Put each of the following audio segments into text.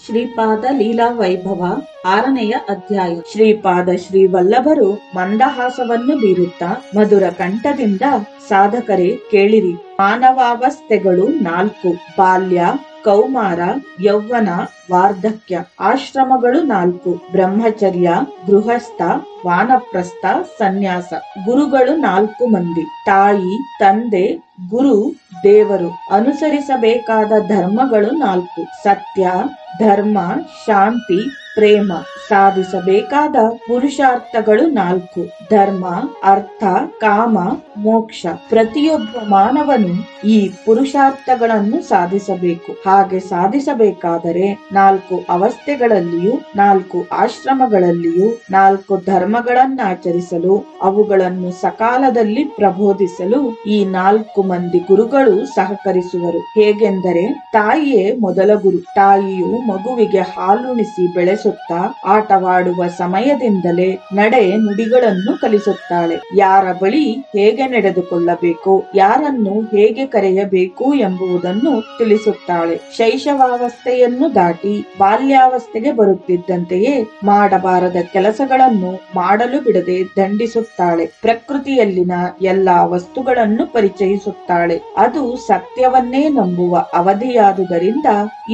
ಶ್ರೀಪಾದ ಲೀಲಾ ವೈಭವ 6ನೆಯ ಅಧ್ಯಾಯ. ಶ್ರೀಪಾದ ಶ್ರೀವಲ್ಲಭರು ಮಂದಹಾಸವನ್ನು ಬೀರುತ್ತಾ ಮಧುರ ಕಂಠದಿಂದ ಸಾಧಕರೇ ಕೇಳಿರಿ. ಮಾನವಾವಸ್ಥೆಗಳು 4: ಬಾಲ್ಯ, ಕೌಮಾರ, ಯೌವನ, ವಾರ್ಧಕ್ಯ. ಆಶ್ರಮಗಳು 4: ಬ್ರಹ್ಮಚರ್ಯ, ಗೃಹಸ್ಥ, ವಾನಪ್ರಸ್ಥ, ಸನ್ಯಾಸ. ಗುರುಗಳು 4 ಮಂದಿ: ತಾಯಿ, ತಂದೆ, ಗುರು, ದೇವರು. ಅನುಸರಿಸಬೇಕಾದ ಧರ್ಮಗಳು 4: ಸತ್ಯ, ಧರ್ಮ, ಶಾಂತಿ, ಪ್ರೇಮ. ಸಾಧಿಸಬೇಕಾದ ಪುರುಷಾರ್ಥಗಳು 4: ಧರ್ಮ, ಅರ್ಥ, ಕಾಮ, ಮೋಕ್ಷ. ಪ್ರತಿಯೊಬ್ಬ ಮಾನವನು ಈ ಪುರುಷಾರ್ಥಗಳನ್ನು ಸಾಧಿಸಬೇಕು. ಹಾಗೆ ಸಾಧಿಸಬೇಕಾದರೆ 4 ಅವಸ್ಥೆಗಳಲ್ಲಿಯೂ 4 ಆಶ್ರಮಗಳಲ್ಲಿಯೂ 4 ಧರ್ಮಗಳನ್ನಾಚರಿಸಲು ಅವುಗಳನ್ನು ಸಕಾಲದಲ್ಲಿ ಪ್ರಬೋಧಿಸಲು ಈ 4 ಮಂದಿ ಗುರುಗಳು ಸಹಕರಿಸುವರು. ಹೇಗೆಂದರೆ, ತಾಯಿಯೇ ಮೊದಲ ಗುರು. ತಾಯಿಯು ಮಗುವಿಗೆ ಹಾಲುಣಿಸಿ ಬೆಳೆಸುತ್ತಾ ಆಟವಾಡುವ ಸಮಯದಿಂದಲೇ ನಡೆ ನುಡಿಗಳನ್ನು ಕಲಿಸುತ್ತಾಳೆ. ಯಾರ ಬಳಿ ಹೇಗೆ ನಡೆದುಕೊಳ್ಳಬೇಕು, ಯಾರನ್ನು ಹೇಗೆ ಕರೆಯಬೇಕು ಎಂಬುದನ್ನು ತಿಳಿಸುತ್ತಾಳೆ. ಶೈಶವಾವಸ್ಥೆಯನ್ನು ದಾಟಿ ಬಾಲ್ಯಾವಸ್ಥೆಗೆ ಬರುತ್ತಿದ್ದಂತೆಯೇ ಮಾಡಬಾರದ ಕೆಲಸಗಳನ್ನು ಮಾಡಲು ಬಿಡದೆ ದಂಡಿಸುತ್ತಾಳೆ. ಪ್ರಕೃತಿಯಲ್ಲಿನ ಎಲ್ಲಾ ವಸ್ತುಗಳನ್ನು ಪರಿಚಯಿಸುತ್ತಾಳೆ. ಅದು ಸತ್ಯವನ್ನೇ ನಂಬುವ ಅವಧಿಯಾದುದರಿಂದ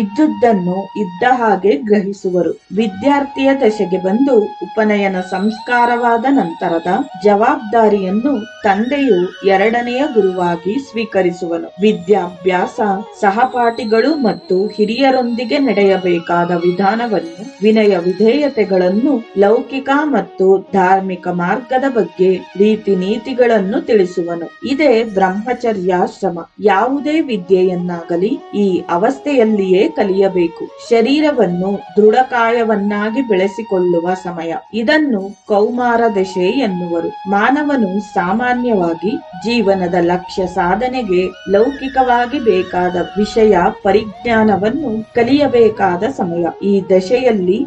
ಇದ್ದುದನ್ನು ಇದ್ದ ಹಾಗೆ ಗ್ರಹಿಸುವರು. ವಿದ್ಯಾರ್ಥಿಯ ದಶೆಗೆ ಬಂದು ಉಪನಯನ ಸಂಸ್ಕಾರವಾದ ನಂತರದ ಜವಾಬ್ದಾರಿಯನ್ನು ತಂದೆಯು 2ನೆಯ ಗುರುವಾಗಿ ಸ್ವೀಕರಿಸುವನು. ವಿದ್ಯಾಭ್ಯಾಸ, ಸಹಪಾಠಿಗಳು ಮತ್ತು ಹಿರಿಯರೊಂದಿಗೆ ನಡೆಯಬೇಕಾದ ವಿಧಾನವನ್ನು, ವಿನಯ ವಿಧೇಯತೆಗಳನ್ನು, ಲೌಕಿಕ ಮತ್ತು ಧಾರ್ಮಿಕ ಮಾರ್ಗದ ಬಗ್ಗೆ ರೀತಿ ನೀತಿಗಳನ್ನು ತಿಳಿಸುವನು. ಇದೇ ಬ್ರಹ್ಮಚರ್ಯಾಶ್ರಮ. ಯಾವುದೇ ವಿದ್ಯೆಯನ್ನಾಗಲಿ ಈ ಅವಸ್ಥೆಯಲ್ಲಿಯೇ ಕಲಿಯಬೇಕು. ಶರೀರವನ್ನು ದೃಢಕಾಯವನ್ನಾಗಿ ಬೆಳೆಸಿಕೊಳ್ಳುವ ಸಮಯ. ಇದನ್ನು ಕೌಮಾರ ದಶೆ ಎನ್ನುವರು. ಮಾನವನು ಸಾಮಾನ್ಯವಾಗಿ ಜೀವನದ ಲಕ್ಷ್ಯ ಸಾಧನೆಗೆ ಲೌಕಿಕವಾಗಿ ಬೇಕಾದ ವಿಷಯ ಪರಿಜ್ಞಾನವನ್ನು ಕಲಿಯಬೇಕಾದ ಸಮಯ. ಈ ದಶೆಯಲ್ಲಿ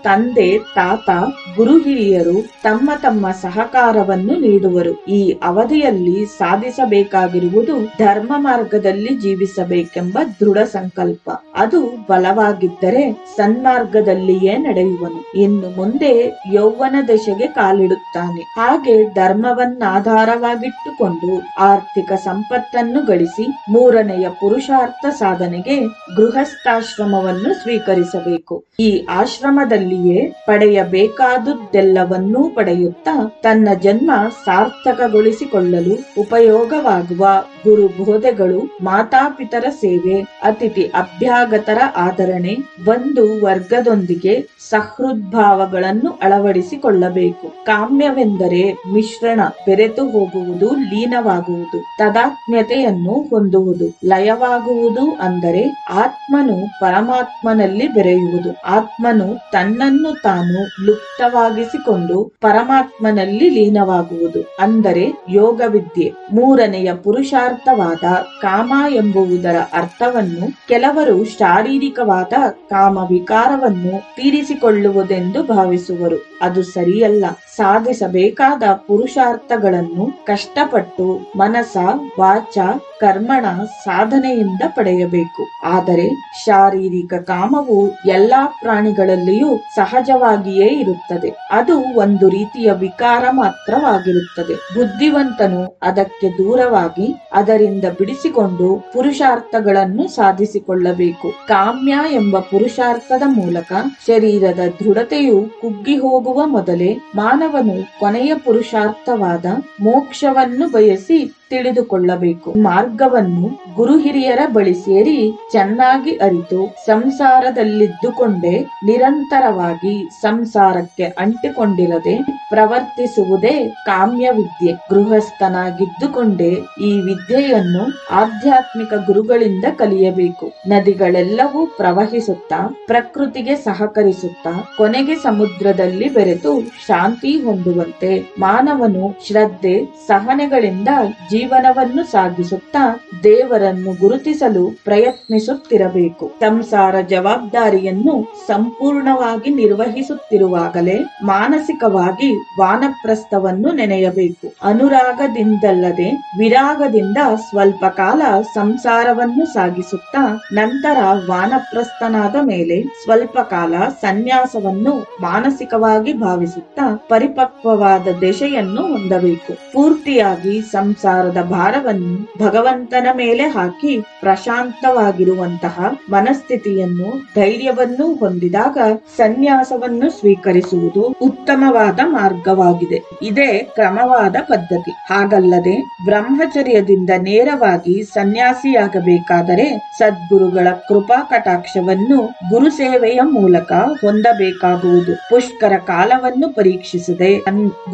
ತಂದೆ, ತಾತ, ಗುರು ಹಿರಿಯರು ತಮ್ಮ ತಮ್ಮ ಸಹಕಾರವನ್ನು ನೀಡುವರು. ಈ ಅವಧಿಯಲ್ಲಿ ಸಾಧಿಸಬೇಕಾಗಿರುವುದು ಧರ್ಮ ಮಾರ್ಗದಲ್ಲಿ ಜೀವಿಸಬೇಕೆಂಬ ದೃಢ ಸಂಕಲ್ಪ. ಅದು ಬಲವಾಗಿದ್ದರೆ ಸನ್ಮಾರ್ಗದಲ್ಲಿಯೇ ನಡೆಯುವನು. ಇನ್ನು ಮುಂದೆ ಯೌವನ ದಶೆಗೆ ಕಾಲಿಡುತ್ತಾನೆ. ಹಾಗೆ ಧರ್ಮವನ್ನಾಧಾರವಾಗಿಟ್ಟುಕೊಂಡು ಆರ್ಥಿಕ ಸಂಪತ್ತನ್ನು ಗಳಿಸಿ 3ನೆಯ ಪುರುಷಾರ್ಥ ಸಾಧನೆಗೆ ಗೃಹಸ್ಥಾಶ್ರಮವನ್ನು ಸ್ವೀಕರಿಸಬೇಕು. ಈ ಆಶ್ರಮದಲ್ಲಿಯೇ ಪಡೆಯಬೇಕಾದುದೆಲ್ಲವನ್ನೂ ಪಡೆಯುತ್ತಾ ತನ್ನ ಜನ್ಮ ಸಾರ್ಥಕಗೊಳಿಸಿಕೊಳ್ಳಲು ಉಪಯೋಗವಾಗುವ ಗುರು ಬೋಧೆಗಳು, ಮಾತಾಪಿತರ ಸೇವೆ, ಅತಿಥಿ ಅಭ್ಯಾಗತರ ಆದರಣೆ, ಬಂಧು ವರ್ಗದೊಂದಿಗೆ ಸಹೃದ್ಭಾವಗಳನ್ನು ಅಳವಡಿಸಿಕೊಳ್ಳಬೇಕು. ಕಾಮ್ಯವೆಂದರೆ ಮಿಶ್ರಣ, ಬೆರೆತು ಹೋಗುವುದು, ಲೀನವಾಗುವುದು, ತಾದಾತ್ಮ್ಯತೆಯನ್ನು ಹೊಂದುವುದು. ಲಯವಾಗುವುದು ಅಂದರೆ ಆತ್ಮನು ಪರಮಾತ್ಮನಲ್ಲಿ ಬೆರೆಯುವುದು. ಆತ್ಮನು ತನ್ನನ್ನು ತಾನು ಲುಪ್ತವಾಗಿಸಿಕೊಂಡು ಪರಮಾತ್ಮನಲ್ಲಿ ಲೀನವಾಗುವುದು ಅಂದರೆ ಯೋಗವಿದ್ಯೆ. 3ನೆಯ ಪುರುಷಾರ್ಥವಾದ ಕಾಮ ಎಂಬುವುದರ ಅರ್ಥವನ್ನು ಕೆಲವರು ಶಾರೀರಿಕವಾದ ಕಾಮ ವಿಕಾರವನ್ನು ತೀರಿಸಿಕೊಳ್ಳುವುದೆಂದು ಭಾವಿಸುವರು. ಅದು ಸರಿಯಲ್ಲ. ಸಾಧಿಸಬೇಕಾದ ಪುರುಷಾರ್ಥಗಳನ್ನು ಕಷ್ಟಪಟ್ಟು ಮನಸ, ವಾಚ, ಕರ್ಮಣ ಸಾಧನೆಯಿಂದ ಪಡೆಯಬೇಕು. ಆದರೆ ಶಾರೀರಿಕ ಕಾಮವು ಎಲ್ಲಾ ಪ್ರಾಣಿಗಳಲ್ಲಿಯೂ ಸಹಜವಾಗಿಯೇ ಇರುತ್ತದೆ. ಅದು ಒಂದು ರೀತಿಯ ವಿಕಾರ ಮಾತ್ರವಾಗಿರುತ್ತದೆ. ಬುದ್ಧಿವಂತನು ಅದಕ್ಕೆ ದೂರವಾಗಿ ಅದರಿಂದ ಬಿಡಿಸಿಕೊಂಡು ಪುರುಷಾರ್ಥಗಳನ್ನು ಸಾಧಿಸಿಕೊಳ್ಳಬೇಕು. ಕಾಮ್ಯ ಎಂಬ ಪುರುಷಾರ್ಥದ ಮೂಲಕ ಶರೀರದ ದೃಢತೆಯು ಕುಗ್ಗಿ ಹೋಗುವ ಮೊದಲೇ ಮಾನವನು ಕೊನೆಯ ಪುರುಷಾರ್ಥವಾದ ಮೋಕ್ಷವನ್ನು ಬಯಸಿ ತಿಳಿದುಕೊಳ್ಳಬೇಕು. ಮಾರ್ಗವನ್ನು ಗುರು ಹಿರಿಯರ ಬಳಿ ಸೇರಿ ಚೆನ್ನಾಗಿ ಅರಿತು ಸಂಸಾರದಲ್ಲಿದ್ದುಕೊಂಡೇ ನಿರಂತರವಾಗಿ ಸಂಸಾರಕ್ಕೆ ಅಂಟಿಕೊಂಡಿರದೆ ಪ್ರವರ್ತಿಸುವುದೇ ಕಾಮ್ಯ ವಿದ್ಯೆ. ಗೃಹಸ್ಥನಾಗಿದ್ದುಕೊಂಡೇ ಈ ವಿದ್ಯೆಯನ್ನು ಆಧ್ಯಾತ್ಮಿಕ ಗುರುಗಳಿಂದ ಕಲಿಯಬೇಕು. ನದಿಗಳೆಲ್ಲವೂ ಪ್ರವಹಿಸುತ್ತಾ ಪ್ರಕೃತಿಗೆ ಸಹಕರಿಸುತ್ತಾ ಕೊನೆಗೆ ಸಮುದ್ರದಲ್ಲಿ ಬೆರೆತು ಶಾಂತಿ ಹೊಂದುವಂತೆ ಮಾನವನು ಶ್ರದ್ಧೆ, ಸಹನೆಗಳಿಂದ ಜೀವನವನ್ನು ಸಾಗಿಸುತ್ತಾ ದೇವರನ್ನು ಗುರುತಿಸಲು ಪ್ರಯತ್ನಿಸುತ್ತಿರಬೇಕು. ಸಂಸಾರ ಜವಾಬ್ದಾರಿಯನ್ನು ಸಂಪೂರ್ಣವಾಗಿ ನಿರ್ವಹಿಸುತ್ತಿರುವಾಗಲೇ ಮಾನಸಿಕವಾಗಿ ವಾನಪ್ರಸ್ಥವನ್ನು ನೆನೆಯಬೇಕು. ಅನುರಾಗದಿಂದಲ್ಲದೆ ವಿರಾಗದಿಂದ ಸ್ವಲ್ಪ ಕಾಲ ಸಂಸಾರವನ್ನು ಸಾಗಿಸುತ್ತಾ ನಂತರ ವಾನಪ್ರಸ್ಥನಾದ ಮೇಲೆ ಸ್ವಲ್ಪ ಕಾಲ ಸನ್ಯಾಸವನ್ನು ಮಾನಸಿಕವಾಗಿ ಭಾವಿಸುತ್ತಾ ಪರಿಪಕ್ವವಾದ ದೆಸೆಯನ್ನು ಹೊಂದಬೇಕು. ಪೂರ್ತಿಯಾಗಿ ಸಂಸಾರದ ಭಾರವನ್ನು ಭಗವಂತನ ಮೇಲೆ ಹಾಕಿ ಪ್ರಶಾಂತವಾಗಿರುವಂತಹ ಮನಸ್ಥಿತಿಯನ್ನು ಧೈರ್ಯವನ್ನು ಹೊಂದಿದಾಗ ಸನ್ಯಾಸವನ್ನು ಸ್ವೀಕರಿಸುವುದು ಉತ್ತಮವಾದ ಮಾರ್ಗವಾಗಿದೆ. ಇದೇ ಕ್ರಮವಾದ ಪದ್ಧತಿ. ಹಾಗಲ್ಲದೆ ಬ್ರಹ್ಮಚರ್ಯದಿಂದ ನೇರವಾಗಿ ಸನ್ಯಾಸಿಯಾಗಬೇಕಾದರೆ ಸದ್ಗುರುಗಳ ಕೃಪಾ ಕಟಾಕ್ಷವನ್ನು ಗುರು ಸೇವೆಯ ಮೂಲಕ ಹೊಂದಬೇಕಾಗುವುದು. ಪುಷ್ಕರ ಕಾಲವನ್ನು ಪರೀಕ್ಷಿಸದೆ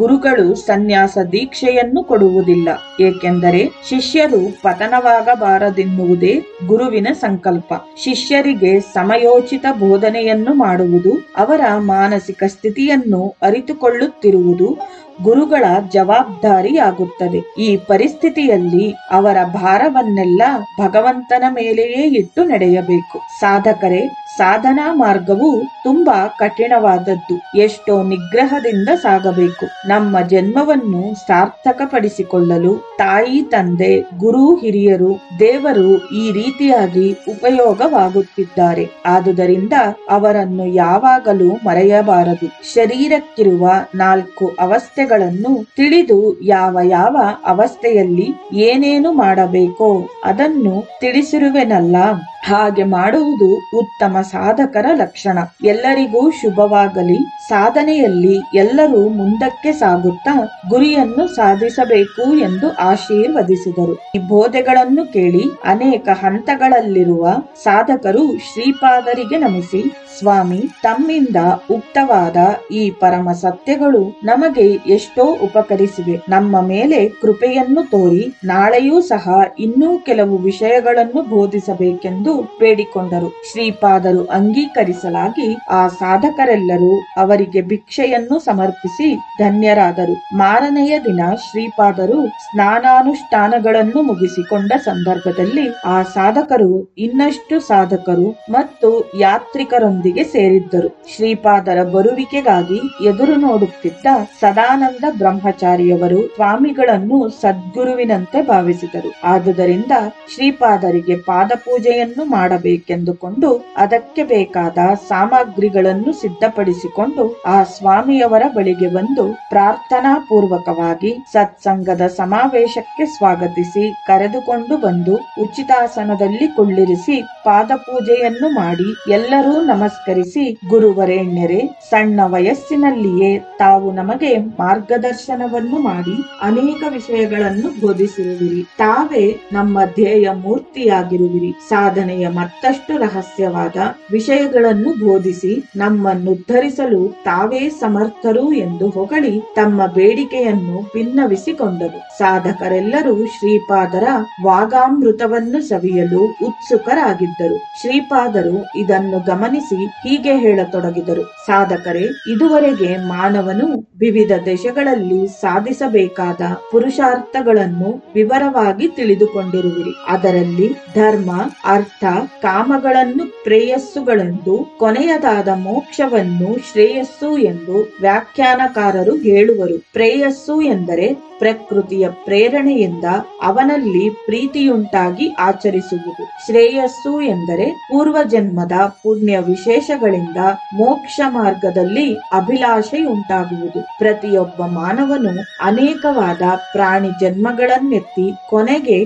ಗುರುಗಳು ಸನ್ಯಾಸ ದೀಕ್ಷೆಯನ್ನು ಕೊಡುವುದಿಲ್ಲ. ಏಕೆಂದರೆ ಶಿಷ್ಯರು ಪತನವಾಗಬಾರದೆನ್ನುವುದೇ ಗುರುವಿನ ಸಂಕಲ್ಪ. ಶಿಷ್ಯರಿಗೆ ಸಮಯೋಚಿತ ಬೋಧನೆಯನ್ನು ಮಾಡುವುದು, ಅವರ ಮಾನಸಿಕ ಸ್ಥಿತಿಯನ್ನು ಅರಿತುಕೊಳ್ಳುತ್ತಿರುವುದು ಗುರುಗಳ ಜವಾಬ್ದಾರಿಯಾಗುತ್ತದೆ. ಈ ಪರಿಸ್ಥಿತಿಯಲ್ಲಿ ಅವರ ಭಾರವನ್ನೆಲ್ಲ ಭಗವಂತನ ಮೇಲೆಯೇ ಇಟ್ಟು ನಡೆಯಬೇಕು. ಸಾಧಕರೇ, ಸಾಧನಾ ಮಾರ್ಗವು ತುಂಬಾ ಕಠಿಣವಾದದ್ದು. ಎಷ್ಟೋ ನಿಗ್ರಹದಿಂದ ಸಾಗಬೇಕು. ನಮ್ಮ ಜನ್ಮವನ್ನು ಸಾರ್ಥಕಪಡಿಸಿಕೊಳ್ಳಲು ತಾಯಿ, ತಂದೆ, ಗುರು, ಹಿರಿಯರು, ದೇವರು ಈ ರೀತಿಯಾಗಿ ಉಪಯೋಗವಾಗುತ್ತಿದ್ದಾರೆ. ಆದುದರಿಂದ ಅವರನ್ನು ಯಾವಾಗಲೂ ಮರೆಯಬಾರದು. ಶರೀರಕ್ಕಿರುವ 4 ಅವಸ್ಥೆಗಳನ್ನು ತಿಳಿದು ಯಾವ ಯಾವ ಅವಸ್ಥೆಯಲ್ಲಿ ಏನೇನು ಮಾಡಬೇಕೋ ಅದನ್ನು ತಿಳಿಸಿರುವೆನಲ್ಲ. ಹಾಗೆ ಮಾಡುವುದು ಉತ್ತಮ ಸಾಧಕರ ಲಕ್ಷಣ. ಎಲ್ಲರಿಗೂ ಶುಭವಾಗಲಿ. ಸಾಧನೆಯಲ್ಲಿ ಎಲ್ಲರೂ ಮುಂದಕ್ಕೆ ಸಾಗುತ್ತಾ ಗುರಿಯನ್ನು ಸಾಧಿಸಬೇಕು ಎಂದು ಆಶೀರ್ವದಿಸಿದರು. ಈ ಬೋಧೆಗಳನ್ನು ಕೇಳಿ ಅನೇಕ ಹಂತಗಳಲ್ಲಿರುವ ಸಾಧಕರು ಶ್ರೀಪಾದರಿಗೆ ನಮಿಸಿ, ಸ್ವಾಮಿ, ತಮ್ಮಿಂದ ಉಕ್ತವಾದ ಈ ಪರಮ ಸತ್ಯಗಳು ನಮಗೆ ಎಷ್ಟೋ ಉಪಕರಿಸಿವೆ. ನಮ್ಮ ಮೇಲೆ ಕೃಪೆಯನ್ನು ತೋರಿ ನಾಳೆಯೂ ಸಹ ಇನ್ನೂ ಕೆಲವು ವಿಷಯಗಳನ್ನು ಬೋಧಿಸಬೇಕೆಂದು ಬೇಡಿಕೊಂಡರು. ಶ್ರೀಪಾದರು ಅಂಗೀಕರಿಸಲಾಗಿ ಆ ಸಾಧಕರೆಲ್ಲರೂ ಅವರಿಗೆ ಭಿಕ್ಷೆಯನ್ನು ಸಮರ್ಪಿಸಿ ಧನ್ಯರಾದರು. ಮಾರನೆಯ ದಿನ ಶ್ರೀಪಾದರು ಸ್ನಾನಾನುಷ್ಠಾನಗಳನ್ನು ಮುಗಿಸಿಕೊಂಡ ಸಂದರ್ಭದಲ್ಲಿ ಆ ಸಾಧಕರು ಇನ್ನಷ್ಟು ಸಾಧಕರು ಮತ್ತು ಯಾತ್ರಿಕರೊಂದಿಗೆ ಸೇರಿದ್ದರು. ಶ್ರೀಪಾದರ ಬರುವಿಕೆಗಾಗಿ ಎದುರು ನೋಡುತ್ತಿದ್ದ ಸದಾನಂದ ಬ್ರಹ್ಮಚಾರಿಯವರು ಸ್ವಾಮಿಗಳನ್ನು ಸದ್ಗುರುವಿನಂತೆ ಭಾವಿಸಿದರು. ಆದುದರಿಂದ ಶ್ರೀಪಾದರಿಗೆ ಪಾದಪೂಜೆಯನ್ನು ಮಾಡಬೇಕೆಂದುಕೊಂಡು ಅದಕ್ಕೆ ಬೇಕಾದ ಸಾಮಗ್ರಿಗಳನ್ನು ಸಿದ್ಧಪಡಿಸಿಕೊಂಡು ಆ ಸ್ವಾಮಿಯವರ ಬಳಿಗೆ ಬಂದು ಪ್ರಾರ್ಥನಾ ಪೂರ್ವಕವಾಗಿ ಸತ್ಸಂಗದ ಸಮಾವೇಶಕ್ಕೆ ಸ್ವಾಗತಿಸಿ ಕರೆದುಕೊಂಡು ಬಂದು ಉಚಿತಾಸನದಲ್ಲಿ ಕುಳ್ಳಿರಿಸಿ ಪಾದಪೂಜೆಯನ್ನು ಮಾಡಿ ಎಲ್ಲರೂ ನಮಸ್ಕರಿಸಿ, ಗುರುವರೇಣ್ಯರೇ, ಸಣ್ಣ ವಯಸ್ಸಿನಲ್ಲಿಯೇ ತಾವು ನಮಗೆ ಮಾರ್ಗದರ್ಶನವನ್ನು ಮಾಡಿ ಅನೇಕ ವಿಷಯಗಳನ್ನು ಬೋಧಿಸಿರುವಿರಿ. ತಾವೇ ನಮ್ಮ ಧ್ಯೇಯ ಮೂರ್ತಿಯಾಗಿರುವಿರಿ. ಸಾಧನೆಯ ಮತ್ತಷ್ಟು ರಹಸ್ಯವಾದ ವಿಷಯಗಳನ್ನು ಬೋಧಿಸಿ ನಮ್ಮನ್ನುದ್ಧರಿಸಲು ತಾವೇ ಸಮರ್ಥರು ಎಂದು ಹೊಗಳಿ ತಮ್ಮ ಬೇಡಿಕೆಯನ್ನು ಭಿನ್ನವಿಸಿಕೊಂಡರು. ಸಾಧಕರೆಲ್ಲರೂ ಶ್ರೀಪಾದರ ವಾಗಾಮೃತವನ್ನು ಸವಿಯಲು ಉತ್ಸುಕರಾಗಿದ್ದರು. ಶ್ರೀಪಾದರು ಇದನ್ನು ಗಮನಿಸಿ ಹೀಗೆ ಹೇಳತೊಡಗಿದರು: ಸಾಧಕರೇ, ಇದುವರೆಗೆ ಮಾನವನು ವಿವಿಧ ದೇಶಗಳಲ್ಲಿ ಸಾಧಿಸಬೇಕಾದ ಪುರುಷಾರ್ಥಗಳನ್ನು ವಿವರವಾಗಿ ತಿಳಿದುಕೊಂಡಿರುವಿರಿ. ಅದರಲ್ಲಿ ಧರ್ಮ, ಅರ್ಥ, ಕಾಮಗಳನ್ನು ಪ್ರೇಯಸ್ಸುಗಳೆಂದು, ಕೊನೆಯದಾದ ಮೋಕ್ಷವನ್ನು ಶ್ರೇಯಸ್ಸು ಎಂದು ವ್ಯಾಖ್ಯಾನಕಾರರು ಹೇಳುವರು. ಪ್ರೇಯಸ್ಸು ಎಂದರೆ ಪ್ರಕೃತಿಯ ಪ್ರೇರಣೆಯಿಂದ ಅವನಲ್ಲಿ ಪ್ರೀತಿಯುಂಟಾಗಿ ಆಚರಿಸುವುದು. ಶ್ರೇಯಸ್ಸು ಎಂದರೆ ಪೂರ್ವಜನ್ಮದ ಪುಣ್ಯ ವಿಶೇಷಗಳಿಂದ ಮೋಕ್ಷ ಮಾರ್ಗದಲ್ಲಿ ಅಭಿಲಾಷೆಯುಂಟಾಗುವುದು. ಪ್ರತಿಯೊಬ್ಬ ಮಾನವನು ಅನೇಕವಾದ ಪ್ರಾಣಿ ಜನ್ಮಗಳನ್ನೆತ್ತಿ ಕೊನೆಗೆ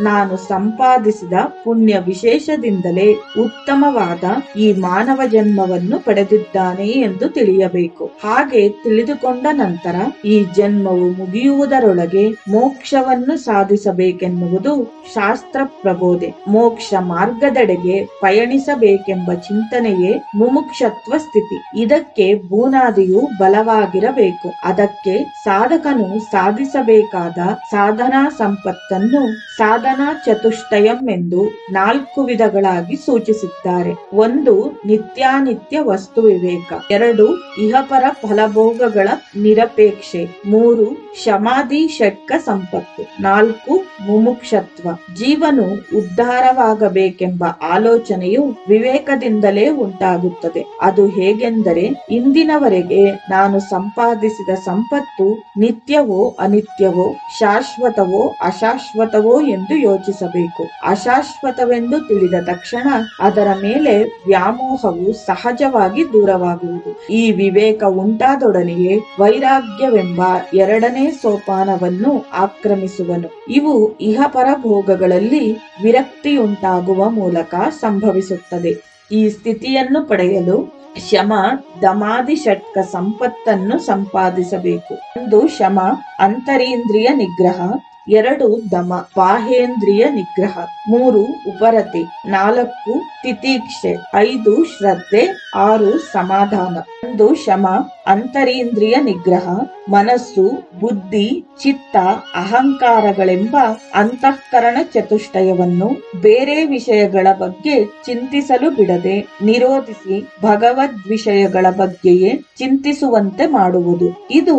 ನಾನು ಸಂಪಾದಿಸಿದ ಪುಣ್ಯ ವಿಶೇಷದಿಂದಲೇ ಉತ್ತಮವಾದ ಈ ಮಾನವ ಜನ್ಮವನ್ನು ಪಡೆದಿದ್ದಾನೆ ಎಂದು ತಿಳಿಯಬೇಕು. ಹಾಗೆ ತಿಳಿದುಕೊಂಡ ನಂತರ ಈ ಜನ್ಮವು ಮುಗಿಯುವುದರೊಳಗೆ ಮೋಕ್ಷವನ್ನು ಸಾಧಿಸಬೇಕೆನ್ನುವುದು ಶಾಸ್ತ್ರ ಪ್ರಬೋಧೆ. ಮೋಕ್ಷ ಮಾರ್ಗದೆಡೆಗೆ ಪಯಣಿಸಬೇಕೆಂಬ ಚಿಂತನೆಯೇ ಮುಮುಕ್ಷತ್ವ ಸ್ಥಿತಿ. ಇದಕ್ಕೆ ಬುನಾದಿಯು ಬಲವಾಗಿರಬೇಕು. ಅದಕ್ಕೆ ಸಾಧಕನು ಸಾಧಿಸಬೇಕಾದ ಸಾಧನಾ ಸಂಪತ್ತನ್ನು ಸಾಧನಾ ಚತುಷ್ಟಯಂ ಎಂದು 4 ವಿಧಗಳಾಗಿ ಸೂಚಿಸಿದ್ದಾರೆ. 1. ನಿತ್ಯಾನಿತ್ಯ ವಸ್ತು ವಿವೇಕ. 2. ಇಹಪರ ಫಲಭೋಗಗಳ ನಿರಪೇಕ್ಷೆ. 3. ಶಮಾಧಿ ಷಟ್ಕ ಸಂಪತ್ತು. 4. ಮುಮುಕ್ಷತ್ವ. ಜೀವನು ಉದ್ಧಾರವಾಗಬೇಕೆಂಬ ಆಲೋಚನೆಯು ವಿವೇಕದಿಂದಲೇ ಉಂಟಾಗುತ್ತದೆ. ಅದು ಹೇಗೆಂದರೆ, ಇಂದಿನವರೆಗೆ ನಾನು ಸಂಪಾದಿಸಿದ ಸಂಪತ್ತು ನಿತ್ಯವೋ ಅನಿತ್ಯವೋ, ಶಾಶ್ವತವೋ ಅಶಾಶ್ವತವೋ ಎಂದು ಯೋಚಿಸಬೇಕು. ಅಶಾಶ್ವತವೆಂದು ತಿಳಿದ ತಕ್ಷಣ ಅದರ ಮೇಲೆ ವ್ಯಾಮೋಹವು ಸಹಜವಾಗಿ ದೂರವಾಗುವುದು. ಈ ವಿವೇಕ ಉಂಟಾದೊಡನೆಯೇ ವೈರಾಗ್ಯವೆಂಬ ಎರಡನೇ ಸೋಪಾನವನ್ನು ಆಕ್ರಮಿಸುವನು. ಇವು ಇಹಪರ ಭೋಗಗಳಲ್ಲಿ ವಿರಕ್ತಿಯುಂಟಾಗುವ ಮೂಲಕ ಸಂಭವಿಸುತ್ತದೆ. ಈ ಸ್ಥಿತಿಯನ್ನು ಪಡೆಯಲು ಶಮ ದಮಾದಿ ಷಟ್ಕ ಸಂಪತ್ತನ್ನು ಸಂಪಾದಿಸಬೇಕು. 1 ಶಮ ಅಂತರೀಂದ್ರಿಯ ನಿಗ್ರಹ, 2 ದಮ ಬಾಹೇಂದ್ರಿಯ ನಿಗ್ರಹ, 3 ಉಪರತಿ, 4 ತಿತೀಕ್ಷೆ, 5 ಶ್ರದ್ಧೆ, 6 ಸಮಾಧಾನ. 1 ಶಮ ಅಂತರೀಂದ್ರಿಯ ನಿಗ್ರಹ ಮನಸ್ಸು, ಬುದ್ಧಿ, ಚಿತ್ತ, ಅಹಂಕಾರಗಳೆಂಬ ಅಂತಃಕರಣ ಚತುಷ್ಟಯವನ್ನು ಬೇರೆ ವಿಷಯಗಳ ಬಗ್ಗೆ ಚಿಂತಿಸಲು ಬಿಡದೆ ನಿರೋಧಿಸಿ ಭಗವದ್ ವಿಷಯಗಳ ಬಗ್ಗೆಯೇ ಚಿಂತಿಸುವಂತೆ ಮಾಡುವುದು. ಇದು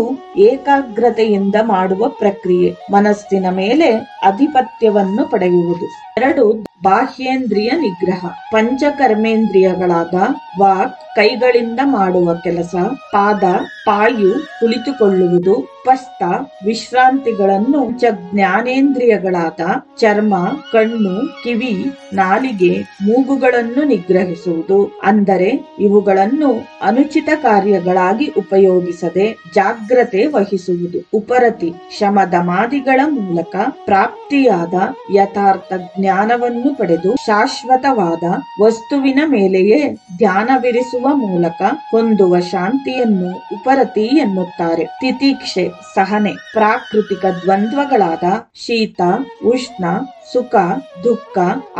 ಏಕಾಗ್ರತೆಯಿಂದ ಮಾಡುವ ಪ್ರಕ್ರಿಯೆ. ಮನಸ್ಸಿನ ಮೇಲೆ ಅಧಿಪತ್ಯವನ್ನು ಪಡೆಯುವುದು. 2 ಬಾಹ್ಯೇಂದ್ರಿಯ ನಿಗ್ರಹ. ಪಂಚಕರ್ಮೇಂದ್ರಿಯಗಳಾದ ವಾಕ್ ಕೈಗಳಿಂದ ಮಾಡುವ ಕೆಲಸ, ಪಾದ ಪಾಯು ಕುಳಿತುಕೊಳ್ಳುವುದು, ಪಸ್ತ ವಿಶ್ರಾಂತಿಗಳನ್ನು ಜ್ಞಾನೇಂದ್ರಿಯಗಳಾದ ಚರ್ಮ, ಕಣ್ಣು, ಕಿವಿ, ನಾಲಿಗೆ, ಮೂಗುಗಳನ್ನು ನಿಗ್ರಹಿಸುವುದು. ಅಂದರೆ ಇವುಗಳನ್ನು ಅನುಚಿತ ಕಾರ್ಯಗಳಾಗಿ ಉಪಯೋಗಿಸದೆ ಜಾಗ್ರತೆ ವಹಿಸುವುದು. ಉಪರತಿ ಶಮದಮಾದಿಗಳ ಮೂಲಕ ಪ್ರಾಪ್ತಿಯಾದ ಯಥಾರ್ಥ ಜ್ಞಾನವನ್ನು ಪಡೆದು ಶಾಶ್ವತವಾದ ವಸ್ತುವಿನ ಮೇಲೆಯೇ ಧ್ಯಾನವಿರಿಸುವ ಮೂಲಕ ಹೊಂದುವ ಶಾಂತಿಯನ್ನು ಉಪರತಿ ಎನ್ನುತ್ತಾರೆ. ತಿತೀಕ್ಷೆ ಸಹನೆ. ಪ್ರಾಕೃತಿಕ ದ್ವಂದ್ವಗಳಾದ ಶೀತ, ಉಷ್ಣ, ಸುಖ, ದುಃಖ,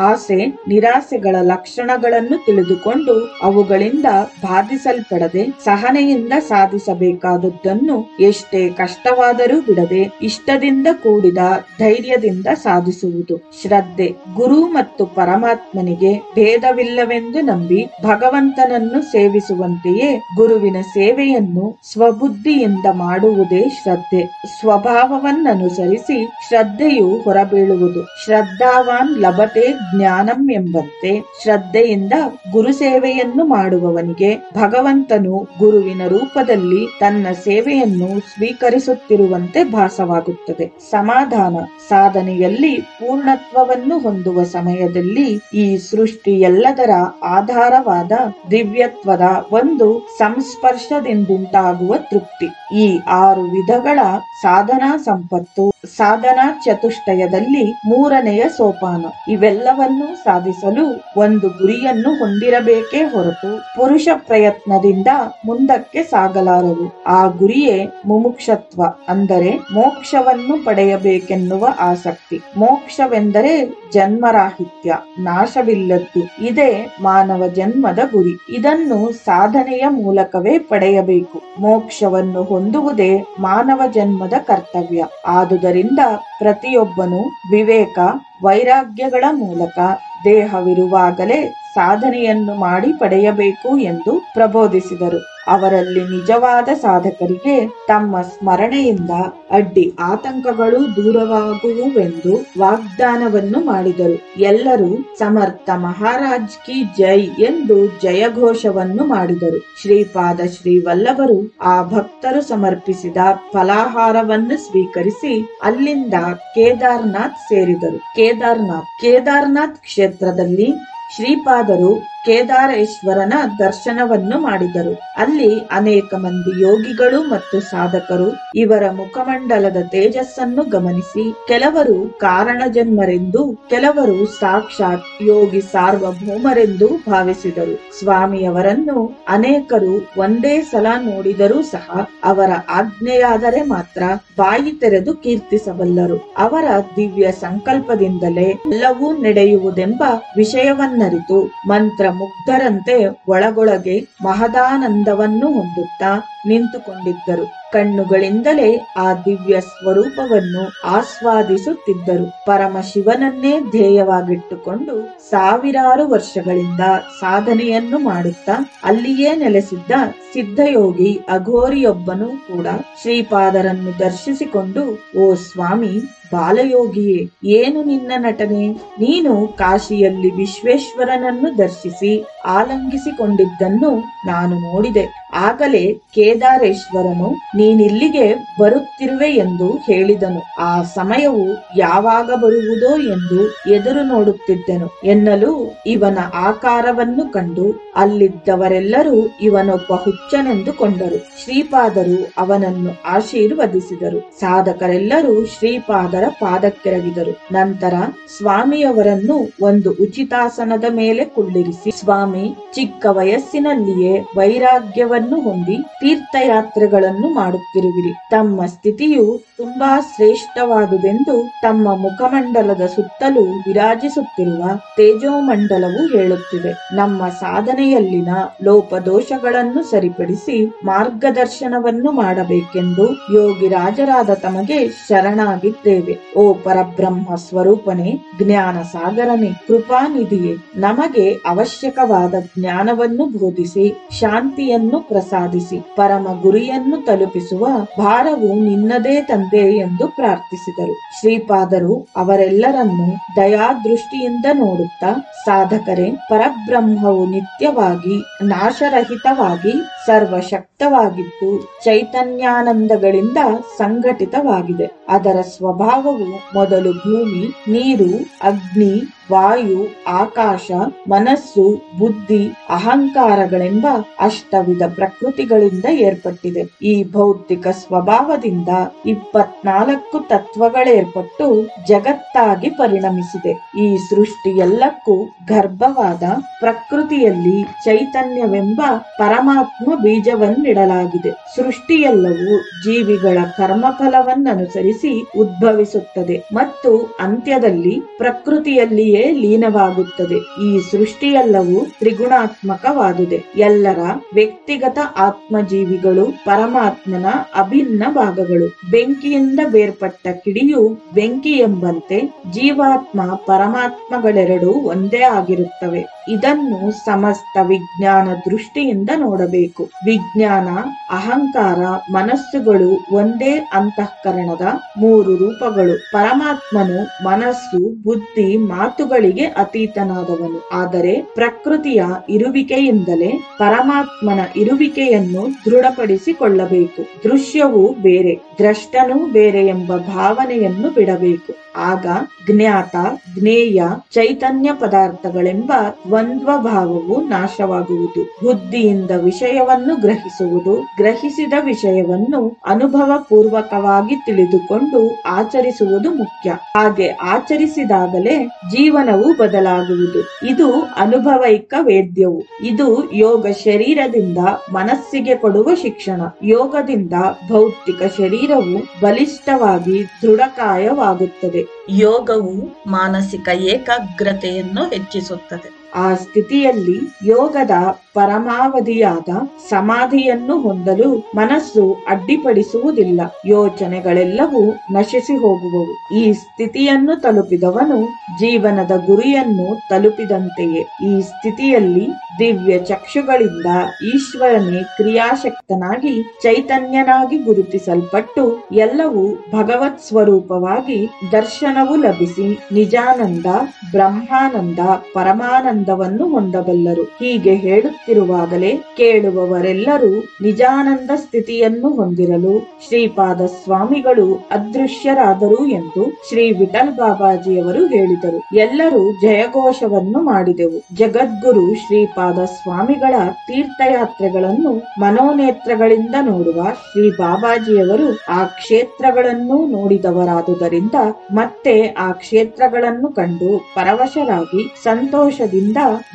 ಆಸೆ, ನಿರಾಸೆಗಳ ಲಕ್ಷಣಗಳನ್ನು ತಿಳಿದುಕೊಂಡು ಅವುಗಳಿಂದ ಬಾಧಿಸಲ್ಪಡದೆ ಸಹನೆಯಿಂದ ಸಾಧಿಸಬೇಕಾದದ್ದನ್ನು ಎಷ್ಟೇ ಕಷ್ಟವಾದರೂ ಬಿಡದೆ ಇಷ್ಟದಿಂದ ಕೂಡಿದ ಧೈರ್ಯದಿಂದ ಸಾಧಿಸುವುದು. ಶ್ರದ್ಧೆ. ಗುರು ಮತ್ತು ಪರಮಾತ್ಮನಿಗೆ ಭೇದವಿಲ್ಲವೆಂದು ನಂಬಿ ಭಗವಂತನನ್ನು ಸೇವಿಸುವಂತೆಯೇ ಗುರುವಿನ ಸೇವೆಯನ್ನು ಸ್ವಬುದ್ಧಿಯಿಂದ ಮಾಡುವುದೇ ಶ್ರದ್ಧೆ. ಸ್ವಭಾವವನ್ನನುಸರಿಸಿ ಶ್ರದ್ಧೆಯು ಹೊರಬೀಳುವುದು. ಶ್ರದ್ಧಾವಾನ್ ಲಭತೆ ಜ್ಞಾನಂ ಎಂಬಂತೆ ಶ್ರದ್ಧೆಯಿಂದ ಗುರು ಸೇವೆಯನ್ನು ಮಾಡುವವನಿಗೆ ಭಗವಂತನು ಗುರುವಿನ ರೂಪದಲ್ಲಿ ತನ್ನ ಸೇವೆಯನ್ನು ಸ್ವೀಕರಿಸುತ್ತಿರುವಂತೆ ಭಾಸವಾಗುತ್ತದೆ. ಸಮಾಧಾನ. ಸಾಧನೆಯಲ್ಲಿ ಪೂರ್ಣತ್ವವನ್ನು ಹೊಂದುವ ಸಮಯದಲ್ಲಿ ಈ ಸೃಷ್ಟಿ ಎಲ್ಲದರ ಆಧಾರವಾದ ದಿವ್ಯತ್ವದ ಒಂದು ಸಂಸ್ಪರ್ಶದಿಂದುಂಟಾಗುವ ತೃಪ್ತಿ. ಈ 6 ವಿಧಗಳ ಸಾಧನಾ ಸಂಪತ್ತು ಸಾಧನಾ ಚತುಷ್ಟಯದಲ್ಲಿ 3ನೆಯ ಸೋಪಾನ. ಇವೆಲ್ಲವನ್ನೂ ಸಾಧಿಸಲು ಒಂದು ಗುರಿಯನ್ನು ಹೊಂದಿರಬೇಕೇ ಹೊರತು ಪುರುಷ ಪ್ರಯತ್ನದಿಂದ ಮುಂದಕ್ಕೆ ಸಾಗಲಾರವು. ಆ ಗುರಿಯೇ ಮುಮುಕ್ಷತ್ವ, ಅಂದರೆ ಮೋಕ್ಷವನ್ನು ಪಡೆಯಬೇಕೆನ್ನುವ ಆಸಕ್ತಿ. ಮೋಕ್ಷವೆಂದರೆ ಜನ್ಮರಾಹಿತ್ಯ, ನಾಶವಿಲ್ಲದ್ದು. ಇದೇ ಮಾನವ ಜನ್ಮದ ಗುರಿ. ಇದನ್ನು ಸಾಧನೆಯ ಮೂಲಕವೇ ಪಡೆಯಬೇಕು. ಮೋಕ್ಷವನ್ನು ಹೊಂದುವುದೇ ಮಾನವ ಜನ್ಮದ ಕರ್ತವ್ಯ. ಆದುದರಿಂದ ಪ್ರತಿಯೊಬ್ಬನು ವಿವೇಕ ವೈರಾಗ್ಯಗಳ ಮೂಲಕ ದೇಹವಿರುವಾಗಲೇ ಸಾಧನೆಯನ್ನು ಮಾಡಿ ಪಡೆಯಬೇಕು ಎಂದು ಪ್ರಬೋಧಿಸಿದರು. ಅವರಲ್ಲಿ ನಿಜವಾದ ಸಾಧಕರಿಗೆ ತಮ್ಮ ಸ್ಮರಣೆಯಿಂದ ಅಡ್ಡಿ ಆತಂಕಗಳು ದೂರವಾಗುವುವೆಂದು ವಾಗ್ದಾನವನ್ನು ಮಾಡಿದರು. ಎಲ್ಲರೂ ಸಮರ್ಥ ಮಹಾರಾಜ್ ಕಿ ಜೈ ಎಂದು ಜಯಘೋಷವನ್ನು ಮಾಡಿದರು. ಶ್ರೀಪಾದ ಶ್ರೀವಲ್ಲಭರು ಆ ಭಕ್ತರು ಸಮರ್ಪಿಸಿದ ಫಲಾಹಾರವನ್ನು ಸ್ವೀಕರಿಸಿ ಅಲ್ಲಿಂದ ಕೇದಾರ್ನಾಥ್ ಸೇರಿದರು. ಕೇದಾರ್ನಾಥ್ ಕ್ಷೇತ್ರದಲ್ಲಿ ಶ್ರೀಪಾದರು ಕೇದಾರೇಶ್ವರನ ದರ್ಶನವನ್ನು ಮಾಡಿದರು. ಅಲ್ಲಿ ಅನೇಕ ಮಂದಿ ಯೋಗಿಗಳು ಮತ್ತು ಸಾಧಕರು ಇವರ ಮುಖಮಂಡಲದ ತೇಜಸ್ಸನ್ನು ಗಮನಿಸಿ ಕೆಲವರು ಕಾರಣ ಜನ್ಮರೆಂದು, ಕೆಲವರು ಸಾಕ್ಷಾತ್ ಯೋಗಿ ಸಾರ್ವಭೌಮರೆಂದು ಭಾವಿಸಿದರು. ಸ್ವಾಮಿಯವರನ್ನು ಅನೇಕರು ಒಂದೇ ಸಲ ನೋಡಿದರೂ ಸಹ ಅವರ ಆಜ್ಞೆಯಾದರೆ ಮಾತ್ರ ಬಾಯಿ ತೆರೆದು ಕೀರ್ತಿಸಬಲ್ಲರು. ಅವರ ದಿವ್ಯ ಸಂಕಲ್ಪದಿಂದಲೇ ಎಲ್ಲವೂ ನಡೆಯುವುದೆಂಬ ವಿಷಯವನ್ನರಿತು ಮಂತ್ರ ಮುಗ್ಧರಂತೆ ಒಳಗೊಳಗೆ ಮಹದಾನಂದವನ್ನು ಹೊಂದುತ್ತಾ ನಿಂತುಕೊಂಡಿದ್ದರು. ಕಣ್ಣುಗಳಿಂದಲೇ ಆ ದಿವ್ಯ ಸ್ವರೂಪವನ್ನು ಆಸ್ವಾದಿಸುತ್ತಿದ್ದರು. ಪರಮಶಿವನನ್ನೇ ಧ್ಯೇಯವಾಗಿಟ್ಟುಕೊಂಡು ಸಾವಿರಾರು ವರ್ಷಗಳಿಂದ ಸಾಧನೆಯನ್ನು ಮಾಡುತ್ತಾ ಅಲ್ಲಿಯೇ ನೆಲೆಸಿದ್ದ ಸಿದ್ಧಯೋಗಿ ಅಘೋರಿಯೊಬ್ಬನು ಕೂಡ ಶ್ರೀಪಾದರನ್ನು ದರ್ಶಿಸಿಕೊಂಡು, ಓ ಸ್ವಾಮಿ ಬಾಲಯೋಗಿಯೇ, ಏನು ನಿನ್ನ ನಟನೆ? ನೀನು ಕಾಶಿಯಲ್ಲಿ ವಿಶ್ವೇಶ್ವರನನ್ನು ದರ್ಶಿಸಿ ಆಲಂಗಿಸಿಕೊಂಡಿದ್ದನ್ನು ನಾನು ನೋಡಿದೆ. ಆಗಲೇ ಕೇದಾರೇಶ್ವರನು ನೀನಿಲ್ಲಿಗೆ ಬರುತ್ತಿರುವೆ ಎಂದು ಹೇಳಿದನು. ಆ ಸಮಯವು ಯಾವಾಗ ಬರುವುದೋ ಎಂದು ಎದುರು ನೋಡುತ್ತಿದ್ದೆನು ಎನ್ನಲು ಇವನ ಆಕಾರವನ್ನು ಕಂಡು ಅಲ್ಲಿದ್ದವರೆಲ್ಲರೂ ಇವನೊಬ್ಬ ಹುಚ್ಚನೆಂದುಕೊಂಡರು. ಶ್ರೀಪಾದರು ಅವನನ್ನು ಆಶೀರ್ವದಿಸಿದರು. ಸಾಧಕರೆಲ್ಲರೂ ಶ್ರೀಪಾದರ ಪಾದಕ್ಕೆರಗಿದರು. ನಂತರ ಸ್ವಾಮಿಯವರನ್ನು ಒಂದು ಉಚಿತಾಸನದ ಮೇಲೆ ಕುಳ್ಳಿರಿಸಿ, ಸ್ವಾಮಿ ಚಿಕ್ಕ ವಯಸ್ಸಿನಲ್ಲಿಯೇ ವೈರಾಗ್ಯವನ್ನು ಹೊಂದಿ ತೀರ್ಥಯಾತ್ರೆಗಳನ್ನು ಮಾಡುತ್ತಿರುವಿರಿ. ತಮ್ಮ ಸ್ಥಿತಿಯು ತುಂಬಾ ಶ್ರೇಷ್ಠವಾದುದೆಂದು ತಮ್ಮ ಮುಖಮಂಡಲದ ಸುತ್ತಲೂ ವಿರಾಜಿಸುತ್ತಿರುವ ತೇಜೋಮಂಡಲವು ಹೇಳುತ್ತಿದೆ. ನಮ್ಮ ಸಾಧನೆಯಲ್ಲಿನ ಲೋಪದೋಷಗಳನ್ನು ಸರಿಪಡಿಸಿ ಮಾರ್ಗದರ್ಶನವನ್ನು ಮಾಡಬೇಕೆಂದು ಯೋಗಿರಾಜರಾದ ತಮಗೆ ಶರಣಾಗಿದ್ದೇವೆ. ಓ ಪರಬ್ರಹ್ಮ ಸ್ವರೂಪನೇ, ಜ್ಞಾನ ಸಾಗರನೇ, ಕೃಪಾನಿಧಿಯೇ, ನಮಗೆ ಅವಶ್ಯಕವಾದ ಜ್ಞಾನವನ್ನು ಬೋಧಿಸಿ ಶಾಂತಿಯನ್ನು ಪ್ರಸಾದಿಸಿ ಪರಮ ಗುರಿಯನ್ನು ತಲುಪಿಸುವ ಭಾರವು ನಿನ್ನದೇ ತಂದೆ ಎಂದು ಪ್ರಾರ್ಥಿಸಿದರು. ಶ್ರೀಪಾದರು ಅವರೆಲ್ಲರನ್ನೂ ದಯಾದೃಷ್ಟಿಯಿಂದ ನೋಡುತ್ತಾ, ಸಾಧಕರೇ, ಪರಬ್ರಹ್ಮವು ನಿತ್ಯವಾಗಿ ನಾಶರಹಿತವಾಗಿ ಸರ್ವಶಕ್ತವಾಗಿದ್ದು ಚೈತನ್ಯಾನಂದಗಳಿಂದ ಸಂಘಟಿತವಾಗಿದೆ. ಅದರ ಸ್ವಭಾವವು ಮೊದಲು ಭೂಮಿ, ನೀರು, ಅಗ್ನಿ, ವಾಯು, ಆಕಾಶ, ಮನಸ್ಸು, ಬುದ್ಧಿ, ಅಹಂಕಾರಗಳೆಂಬ ಅಷ್ಟವಿಧ ಪ್ರಕೃತಿಗಳಿಂದ ಏರ್ಪಟ್ಟಿದೆ. ಈ ಭೌತಿಕ ಸ್ವಭಾವದಿಂದ 24 ತತ್ವಗಳೇರ್ಪಟ್ಟು ಜಗತ್ತಾಗಿ ಪರಿಣಮಿಸಿದೆ. ಈ ಸೃಷ್ಟಿಯೆಲ್ಲಕ್ಕೂ ಗರ್ಭವಾದ ಪ್ರಕೃತಿಯಲ್ಲಿ ಚೈತನ್ಯವೆಂಬ ಪರಮಾತ್ಮ ಬೀಜವನ್ನಿಡಲಾಗಿದೆ. ಸೃಷ್ಟಿಯೆಲ್ಲವೂ ಜೀವಿಗಳ ಕರ್ಮಫಲವನ್ನನುಸರಿಸಿ ಉದ್ಭವಿಸುತ್ತದೆ ಮತ್ತು ಅಂತ್ಯದಲ್ಲಿ ಪ್ರಕೃತಿಯಲ್ಲಿಯೇ ಲೀನವಾಗುತ್ತದೆ. ಈ ಸೃಷ್ಟಿಯೆಲ್ಲವೂ ತ್ರಿಗುಣಾತ್ಮಕವಾದುದೇ. ಎಲ್ಲರ ವ್ಯಕ್ತಿಗತ ಆತ್ಮಜೀವಿಗಳು ಪರಮಾತ್ಮನ ಅಭಿನ್ನ ಭಾಗಗಳು. ಬೆಂಕಿಯಿಂದ ಬೇರ್ಪಟ್ಟ ಕಿಡಿಯು ಬೆಂಕಿ ಎಂಬಂತೆ ಜೀವಾತ್ಮ ಪರಮಾತ್ಮಗಳೆರಡೂ ಒಂದೇ ಆಗಿರುತ್ತವೆ. ಇದನ್ನು ಸಮಸ್ತ ವಿಜ್ಞಾನ ದೃಷ್ಟಿಯಿಂದ ನೋಡಬೇಕು. ವಿಜ್ಞಾನ, ಅಹಂಕಾರ, ಮನಸ್ಸುಗಳು ಒಂದೇ ಅಂತಃಕರಣದ 3 ರೂಪಗಳು. ಪರಮಾತ್ಮನು ಮನಸ್ಸು, ಬುದ್ಧಿ, ಮಾತುಗಳಿಗೆ ಅತೀತನಾದವನು. ಆದರೆ ಪ್ರಕೃತಿಯ ಇರುವಿಕೆಯಿಂದಲೇ ಪರಮಾತ್ಮನ ಇರುವಿಕೆಯನ್ನು ದೃಢಪಡಿಸಿಕೊಳ್ಳಬೇಕು. ದೃಶ್ಯವೂ ಬೇರೆ, ದ್ರಷ್ಟನೂ ಬೇರೆ ಎಂಬ ಭಾವನೆಯನ್ನು ಬಿಡಬೇಕು. ಆಗ ಜ್ಞಾತ, ಜ್ಞೇಯ, ಚೈತನ್ಯ ಪದಾರ್ಥಗಳೆಂಬ ದ್ವಂದ್ವ ಭಾವವು ನಾಶವಾಗುವುದು. ಬುದ್ಧಿಯಿಂದ ವಿಷಯವನ್ನು ಗ್ರಹಿಸುವುದು, ಗ್ರಹಿಸಿದ ವಿಷಯವನ್ನು ಅನುಭವ ಪೂರ್ವಕವಾಗಿ ತಿಳಿದುಕೊಂಡು ಆಚರಿಸುವುದು ಮುಖ್ಯ. ಹಾಗೆ ಆಚರಿಸಿದಾಗಲೇ ಜೀವನವು ಬದಲಾಗುವುದು. ಇದು ಅನುಭವೈಕ ವೇದ್ಯವು. ಇದು ಯೋಗ ಶರೀರದಿಂದ ಮನಸ್ಸಿಗೆ ಕೊಡುವ ಶಿಕ್ಷಣ. ಯೋಗದಿಂದ ಭೌತಿಕ ಶರೀರವು ಬಲಿಷ್ಠವಾಗಿ ದೃಢಕಾಯವಾಗುತ್ತದೆ. ಯೋಗವು ಮಾನಸಿಕ ಏಕಾಗ್ರತೆಯನ್ನು ಹೆಚ್ಚಿಸುತ್ತದೆ. ಆ ಸ್ಥಿತಿಯಲ್ಲಿ ಯೋಗದ ಪರಮಾವಧಿಯಾದ ಸಮಾಧಿಯನ್ನು ಹೊಂದಲು ಮನಸ್ಸು ಅಡ್ಡಿಪಡಿಸುವುದಿಲ್ಲ. ಯೋಚನೆಗಳೆಲ್ಲವೂ ನಶಿಸಿ ಹೋಗುವವು. ಈ ಸ್ಥಿತಿಯನ್ನು ತಲುಪಿದವನು ಜೀವನದ ಗುರಿಯನ್ನು ತಲುಪಿದಂತೆಯೇ. ಈ ಸ್ಥಿತಿಯಲ್ಲಿ ದಿವ್ಯ ಚಕ್ಷುಗಳಿಂದ ಈಶ್ವರನೇ ಕ್ರಿಯಾಶಕ್ತನಾಗಿ ಚೈತನ್ಯನಾಗಿ ಗುರುತಿಸಲ್ಪಟ್ಟು ಎಲ್ಲವೂ ಭಗವತ್ ಸ್ವರೂಪವಾಗಿ ದರ್ಶನವು ಲಭಿಸಿ ನಿಜಾನಂದ, ಬ್ರಹ್ಮಾನಂದ, ಪರಮಾನಂದವನ್ನು ಹೊಂದಬಲ್ಲರು. ಹೀಗೆ ಹೇಳುತ್ತಿರುವಾಗಲೇ ಕೇಳುವವರೆಲ್ಲರೂ ನಿಜಾನಂದ ಸ್ಥಿತಿಯನ್ನು ಹೊಂದಿರಲು ಶ್ರೀಪಾದ ಸ್ವಾಮಿಗಳು ಅದೃಶ್ಯರಾದರು ಎಂದು ಶ್ರೀ ವಿಠಲ್ ಬಾಬಾಜಿಯವರು ಹೇಳಿದರು. ಎಲ್ಲರೂ ಜಯಘೋಷವನ್ನು ಮಾಡಿದೆವು. ಜಗದ್ಗುರು ಶ್ರೀಪಾದ ಸ್ವಾಮಿಗಳ ತೀರ್ಥಯಾತ್ರೆಗಳನ್ನು ಮನೋನೇತ್ರಗಳಿಂದ ನೋಡುವ ಶ್ರೀ ಬಾಬಾಜಿಯವರು ಆ ಕ್ಷೇತ್ರಗಳನ್ನು ನೋಡಿದವರಾದುದರಿಂದ ಮತ್ತೆ ಆ ಕ್ಷೇತ್ರಗಳನ್ನು ಕಂಡು ಪರವಶರಾಗಿ ಸಂತೋಷದಿಂದ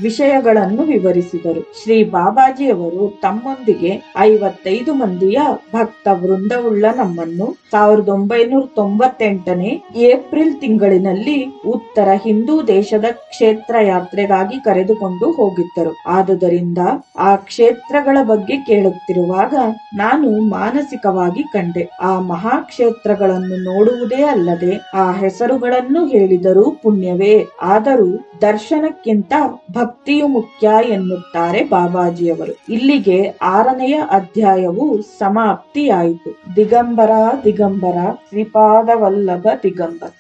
ವಿಷಯಗಳನ್ನು ವಿವರಿಸಿದರು. ಶ್ರೀ ಬಾಬಾಜಿಯವರು ತಮ್ಮೊಂದಿಗೆ 55 ಮಂದಿಯ ಭಕ್ತ ವೃಂದವುಳ್ಳ ನಮ್ಮನ್ನು 1998ನೇ ಏಪ್ರಿಲ್ ತಿಂಗಳಿನಲ್ಲಿ ಉತ್ತರ ಹಿಂದೂ ದೇಶದ ಕ್ಷೇತ್ರ ಯಾತ್ರೆಗಾಗಿ ಕರೆದುಕೊಂಡು ಹೋಗಿದ್ದರು. ಆದುದರಿಂದ ಆ ಕ್ಷೇತ್ರಗಳ ಬಗ್ಗೆ ಕೇಳುತ್ತಿರುವಾಗ ನಾನು ಮಾನಸಿಕವಾಗಿ ಕಂಡೆ. ಆ ಮಹಾಕ್ಷೇತ್ರಗಳನ್ನು ನೋಡುವುದೇ ಅಲ್ಲದೆ ಆ ಹೆಸರುಗಳನ್ನು ಹೇಳಿದರೂ ಪುಣ್ಯವೇ. ಆದರೂ ದರ್ಶನಕ್ಕಿಂತ ಭಕ್ತಿಯು ಮುಖ್ಯ ಎನ್ನುತ್ತಾರೆ ಬಾಬಾಜಿಯವರು. ಇಲ್ಲಿಗೆ 6ನೆಯ ಅಧ್ಯಾಯವು ಸಮಾಪ್ತಿಯಾಯಿತು. ದಿಗಂಬರ ದಿಗಂಬರ ಶ್ರೀಪಾದ ವಲ್ಲಭ ದಿಗಂಬರ.